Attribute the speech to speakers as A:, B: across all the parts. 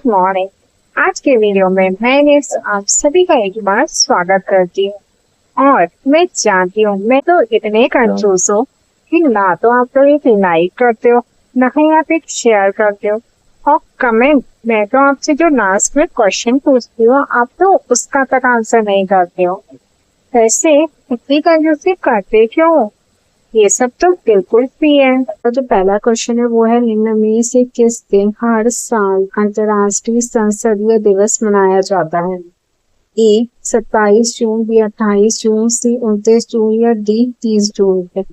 A: Morning. आज के video में मैंने आप सभी का एक बार स्वागत करती हूँ और मैं जानती हूँ मैं तो इतने कंफ्यूज हूँ कि ना तो आप लोग एक लाइक करते हो, ना ही आप एक शेयर करते हो और कमेंट। मैं तो आपसे जो लास्ट में क्वेश्चन पूछती हूँ आप तो उसका तक आंसर नहीं करते हो। ऐसे इतनी कंफ्यूज करते क्यों हो? ये सब तो बिल्कुल फ्री है। तो जो पहला क्वेश्चन है वो है, निम्न में से किस दिन हर साल अंतर्राष्ट्रीय संसदीय दिवस मनाया जाता है? ए 27 जून, बी 28 जून, सी 29 जून या डी 30 जून पे।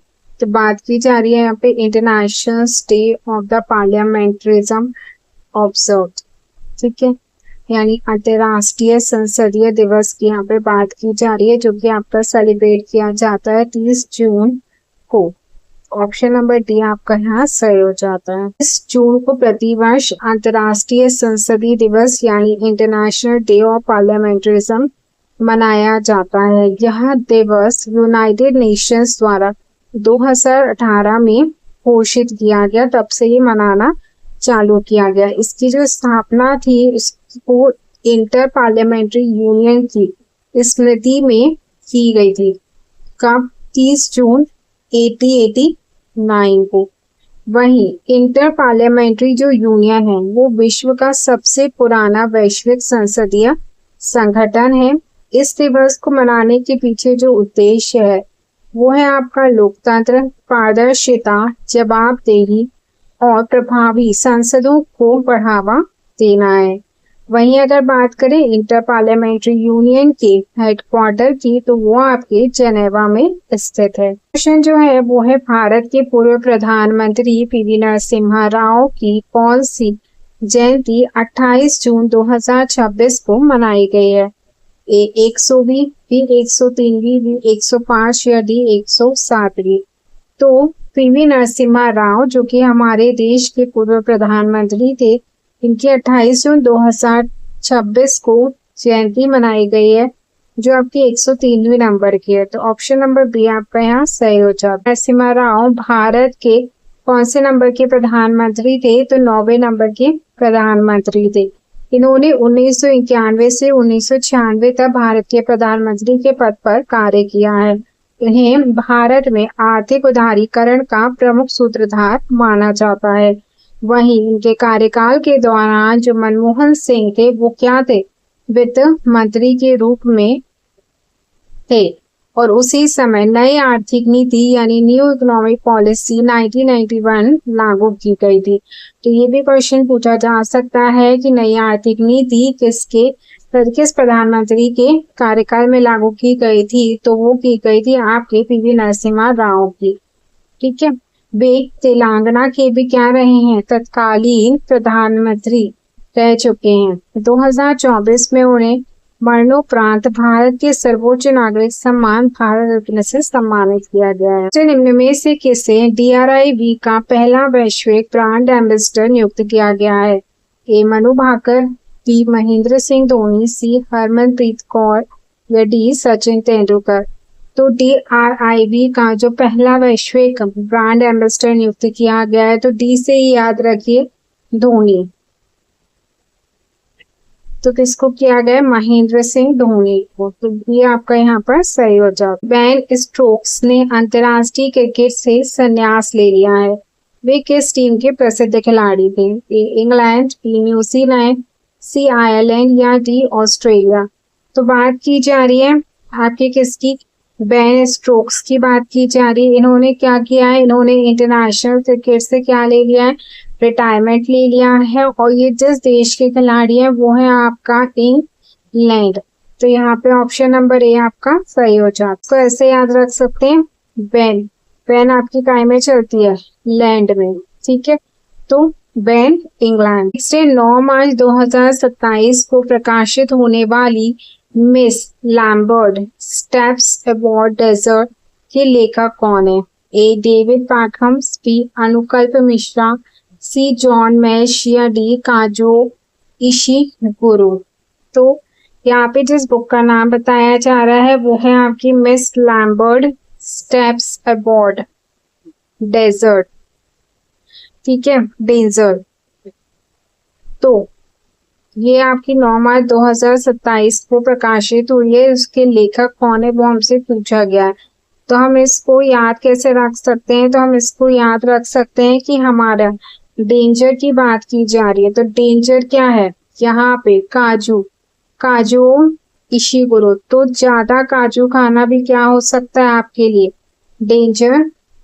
A: तो बात की जा रही है यहाँ पे international day of the parliamentarism observe, ठीक है, यानी अंतर्राष्ट्रीय संसदीय दिवस की यहाँ पे बात की जा रही है जो कि आपका सेलिब्रेट किया जाता है 30 जून को। ऑप्शन नंबर डी आपका यहाँ सही हो जाता है। इस जून को प्रतिवर्ष अंतर्राष्ट्रीय संसदीय दिवस यानी इंटरनेशनल डे ऑफ पार्लियामेंट्रिज्म मनाया जाता है। यह दिवस यूनाइटेड नेशंस द्वारा 2018 में घोषित किया गया, तब से ये मनाना चालू किया गया। इसकी जो स्थापना थी इसको इंटर पार्लियामेंट्री यूनियन की स्मृति में की गई थी। कब? 30 जून 1889 को। वहीं इंटर पार्लियामेंट्री जो यूनियन है वो विश्व का सबसे पुराना वैश्विक संसदीय संगठन है। इस दिवस को मनाने के पीछे जो उद्देश्य है वो है आपका लोकतंत्र, पारदर्शिता, जवाबदेही और प्रभावी संसदों को बढ़ावा देना है। वहीं अगर बात करें इंटर पार्लियामेंट्री यूनियन के हेडक्वार्टर की तो वो आपके जेनेवा में स्थित है। क्वेश्चन जो है वो है, भारत के पूर्व प्रधानमंत्री पीवी नरसिम्हा राव की कौन सी जयंती 28 जून 2026 को मनाई गई है? ए 100वीं, बी 103वीं, बी 105 या डी 107वीं। तो पीवी नरसिम्हा राव जो कि हमारे देश के पूर्व प्रधानमंत्री थे, इनकी 28 जून 2026 को जयंती मनाई गई है जो आपकी 103वीं नंबर की है। तो ऑप्शन नंबर बी आपका यहाँ सही हो जाता है। नरसिम्हा राव भारत के कौन से नंबर के प्रधानमंत्री थे? तो 9वें नंबर के प्रधानमंत्री थे। इन्होंने 1991 से 1996 तक भारत के प्रधानमंत्री के पद पर कार्य किया है। इन्हें भारत में आर्थिक उदारीकरण का प्रमुख सूत्रधार माना जाता है। वहीं इनके कार्यकाल के दौरान जो मनमोहन सिंह थे वो क्या थे? वित्त मंत्री के रूप में थे और उसी समय नई आर्थिक नीति यानी न्यू इकोनॉमिक पॉलिसी 1991 लागू की गई थी। तो ये भी क्वेश्चन पूछा जा सकता है कि नई आर्थिक नीति किस प्रधानमंत्री के कार्यकाल में लागू की गई थी? तो वो की गई थी आपके पीवी नरसिम्हा राव की, ठीक है। वे तेलंगाना के भी क्या रहे हैं? तत्कालीन प्रधानमंत्री रह चुके हैं। 2024 में उन्हें मरणोपरांत भारत के सर्वोच्च नागरिक सम्मान भारत रत्न से सम्मानित किया गया है। निम्न में से किसे DRIV का पहला वैश्विक ब्रांड एम्बेसडर नियुक्त किया गया है? ए मनु भाकर, बी महेंद्र सिंह धोनी, सी हरमनप्रीत कौर या डी सचिन तेंदुलकर। तो DRIV का जो पहला वैश्विक ब्रांड एम्बेसडर नियुक्त किया गया है तो डी से ही याद रखिए, धोनी। तो किसको किया गया? महेंद्र सिंह धोनी को। तो ये आपका यहाँ पर सही हो जाता। बेन स्टोक्स ने अंतरराष्ट्रीय क्रिकेट से संन्यास ले लिया है। वे किस टीम के प्रसिद्ध खिलाड़ी थे? A England, B New Zealand, C Ireland या डी ऑस्ट्रेलिया। तो बात की जा रही है आपके किसकी? बेन स्टोक्स की बात की जा रही है। इन्होंने क्या किया है? इन्होंने इंटरनेशनल क्रिकेट से क्या ले लिया है? रिटायरमेंट ले लिया है। और ये जिस देश के खिलाड़ी है वो है आपका इंग्लैंड। तो यहाँ पे ऑप्शन नंबर ए आपका सही हो जाता है। तो ऐसे याद रख सकते हैं, बेन आपकी काय में चलती है? लैंड में, ठीक है। तो बेन इंग्लैंड। 9 मार्च 2027 को प्रकाशित होने वाली Miss Lambert steps award desert के लेखक कौन है? A David Packham, B Anukalp Mishra, C John Mash या डी काजो इशिगुरु। तो यहाँ पे जिस बुक का नाम बताया जा रहा है वो है आपकी Miss Lambert steps award desert, ठीक है, डेजर्ट। तो ये आपकी 9 मार्च 2027 को प्रकाशित हुई है। इसके लेखक कौन है वो हमसे पूछा गया है। तो हम इसको याद कैसे रख सकते हैं, तो हम इसको याद रख सकते हैं कि हमारा डेंजर की बात की जा रही है। तो डेंजर क्या है यहाँ पे, काजू, काजू इशिगुरो। तो ज्यादा काजू खाना भी क्या हो सकता है आपके लिए, डेंजर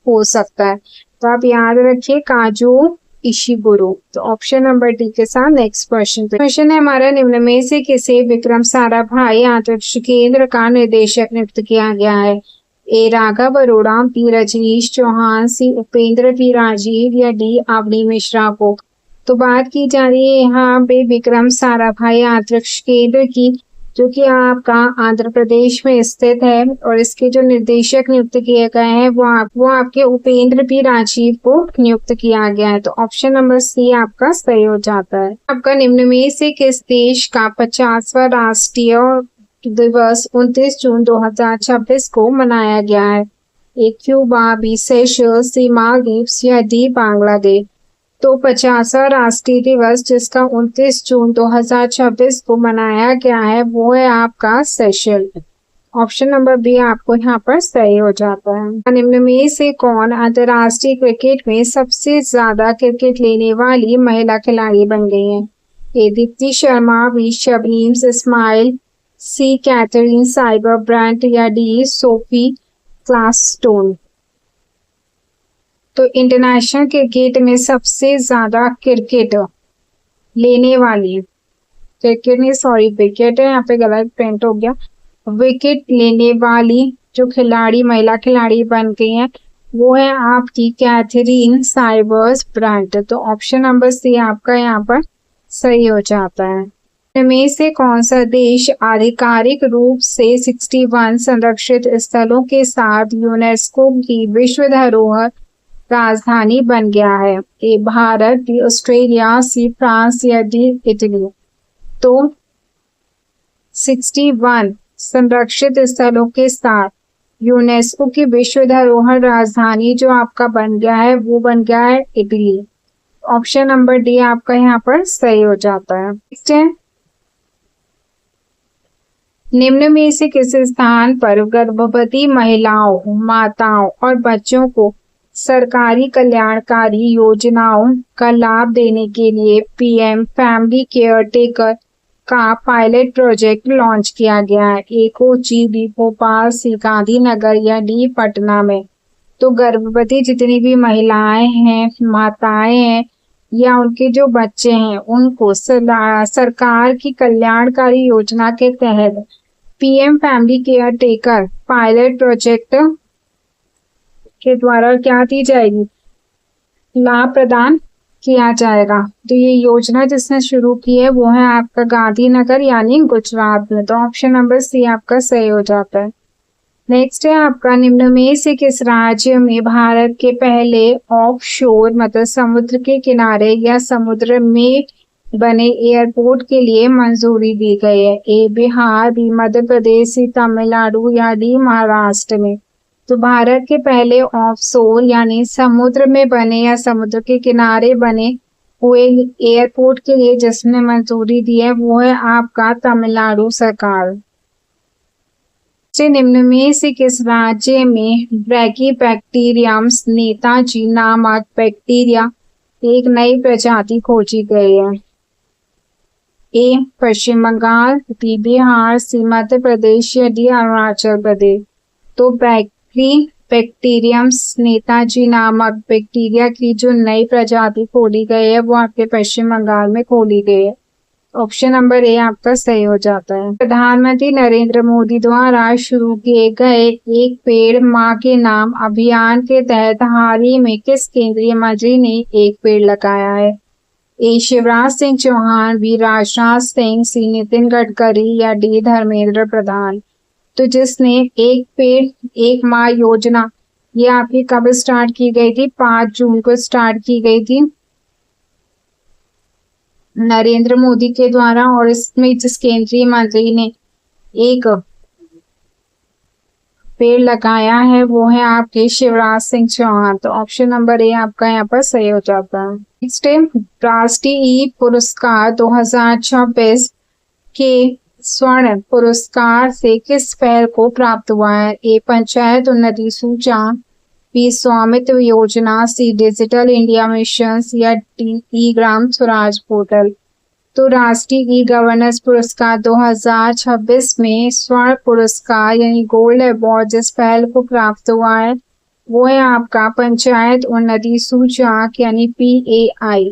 A: हो सकता है। तो आप याद रखिए काजू इशिगुरो। तो ऑप्शन नंबर डी के साथ नेक्स्ट क्वेश्चन है हमारा, निम्न में से किसे विक्रम साराभाई अंतरिक्ष केंद्र का निदेशक नियुक्त किया गया है। ए राघव अरोड़ा, बी रजनीश चौहान, सी उपेंद्र पी राजीव या डी अवनी मिश्रा को। तो बात की जा रही है यहाँ पे विक्रम साराभाई अंतरिक्ष केंद्र की, जो कि आपका आंध्र प्रदेश में स्थित है। और इसके जो निर्देशक नियुक्त किए गए हैं वो आपके उपेंद्र पी राजीव को नियुक्त किया गया है। तो ऑप्शन नंबर सी आपका सही हो जाता है। आपका निम्न में से किस देश का 50वां राष्ट्रीय दिवस 29 जून 2026 को मनाया गया है। ए क्यूबा, बी सेशल्स, सी मालदीव्स या डी बांग्लादेश। तो 50वां राष्ट्रीय दिवस जिसका 29 जून 2026 को मनाया गया है वो है आपका सेशल। ऑप्शन नंबर बी आपको यहाँ पर सही हो जाता है। निम्न में से कौन अंतरराष्ट्रीय क्रिकेट में सबसे ज्यादा क्रिकेट लेने वाली महिला खिलाड़ी बन गई है। ए दीप्ति शर्मा, बी शबनीम इस्माइल, सी कैथरीन साइबर ब्रांट या डी सोफी क्लासस्टोन। तो इंटरनेशनल क्रिकेट में सबसे ज्यादा क्रिकेट लेने वाली, क्रिकेट नहीं सॉरी विकेट है, यहाँ पे गलत प्रिंट हो गया, विकेट लेने वाली जो खिलाड़ी महिला खिलाड़ी बन गई है वो है आपकी कैथरीन साइबर्स ब्रांट। तो ऑप्शन नंबर सी आपका यहाँ पर सही हो जाता है। इनमें से कौन सा देश आधिकारिक रूप से 61 संरक्षित स्थलों के साथ यूनेस्को की विश्व धरोहर राजधानी बन गया है। A Bharat, B Australia, C France या डी इटली। तो 61 संरक्षित स्थलों के साथ यूनेस्को की विश्व धरोहर राजधानी जो आपका बन गया है वो बन गया है इटली। ऑप्शन नंबर डी आपका यहाँ पर सही हो जाता है। नेक्स्ट है, निम्न में से किस स्थान पर गर्भवती महिलाओं, माताओं और बच्चों को सरकारी कल्याणकारी योजनाओं का लाभ देने के लिए पीएम फैमिली केयर टेकर का पायलट प्रोजेक्ट लॉन्च किया गया है। ए कोची, बी भोपाल, सी गांधीनगर या डी पटना में। तो गर्भवती जितनी भी महिलाएं हैं, माताएं हैं या उनके जो बच्चे हैं उनको सरकार की कल्याणकारी योजना के तहत PM family care taker pilot project के द्वारा क्या दी जाएगी, लाभ प्रदान किया जाएगा। तो ये योजना जिसने शुरू की है वो है आपका गांधीनगर यानी गुजरात में। तो ऑप्शन नंबर सी आपका सही हो जाता है। नेक्स्ट है आपका, निम्न में से किस राज्य में भारत के पहले ऑफशोर मतलब समुद्र के किनारे या समुद्र में बने एयरपोर्ट के लिए मंजूरी दी गई है। ए बिहार, बी मध्य प्रदेश, सी तमिलनाडु या डी महाराष्ट्र में। तो भारत के पहले ऑफशोर यानी समुद्र में बने या समुद्र के किनारे बने हुए एयरपोर्ट के लिए जिसने मंजूरी दी है वो है आपका तमिलनाडु सरकार। निम्न में से किस राज्य में ब्रैकीबैक्टीरियम नेताजी नामक बैक्टीरिया एक नई प्रजाति खोजी गई है। ए पश्चिम बंगाल, बी बिहार, सी मध्य प्रदेश या डी अरुणाचल प्रदेश। तो बैक्टीरियम नेताजी नामक बैक्टीरिया की जो नई प्रजाति खोली गई है वो आपके पश्चिम बंगाल में खोली गई है। ऑप्शन नंबर ए आपका सही हो जाता है। प्रधानमंत्री नरेंद्र मोदी द्वारा शुरू किए गए एक पेड़ माँ के नाम अभियान के तहत हाल ही में किस केंद्रीय मंत्री ने एक पेड़ लगाया है। ए शिवराज सिंह चौहान, बी राजनाथ सिंह, सी नितिन गडकरी या डी धर्मेंद्र प्रधान। तो जिसने एक पेड़ एक माह योजना ये आपकी कब स्टार्ट की गई थी, 5 जून को स्टार्ट की गई थी नरेंद्र मोदी के द्वारा। और इसमें जिस केंद्रीय मंत्री ने एक पेड़ लगाया है वो है आपके शिवराज सिंह चौहान। तो ऑप्शन नंबर ए आपका यहाँ पर सही हो जाता है। नेक्स्ट है राष्ट्रीय पुरस्कार 2026 के स्वर्ण पुरस्कार से किस पहल को प्राप्त हुआ है? ए पंचायत उन्नति सूचकांक, बी स्वामित्व योजना, सी डिजिटल इंडिया मिशन या D E Gram Swaraj portal. तो राष्ट्रीय ई गवर्नेंस पुरस्कार 2026 में स्वर्ण पुरस्कार यानी गोल्ड अवार्ड जिस पहल को प्राप्त हुआ है वो है आपका पंचायत उन्नति सूचकांक यानी PAI।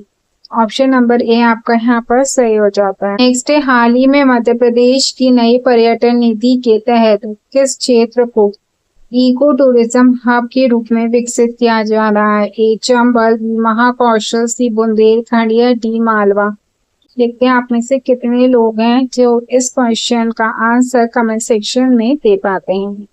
A: ऑप्शन नंबर ए आपका यहाँ पर सही हो जाता है। नेक्स्ट है हाल ही में मध्य प्रदेश की नई पर्यटन नीति के तहत किस क्षेत्र को इको टूरिज्म हब के रूप में विकसित किया जा रहा है? ए चंबल, महाकौशल, सी बुंदेलखंड या डी मालवा। देखते हैं आप में से कितने लोग हैं जो इस क्वेश्चन का आंसर कमेंट सेक्शन में दे पाते हैं।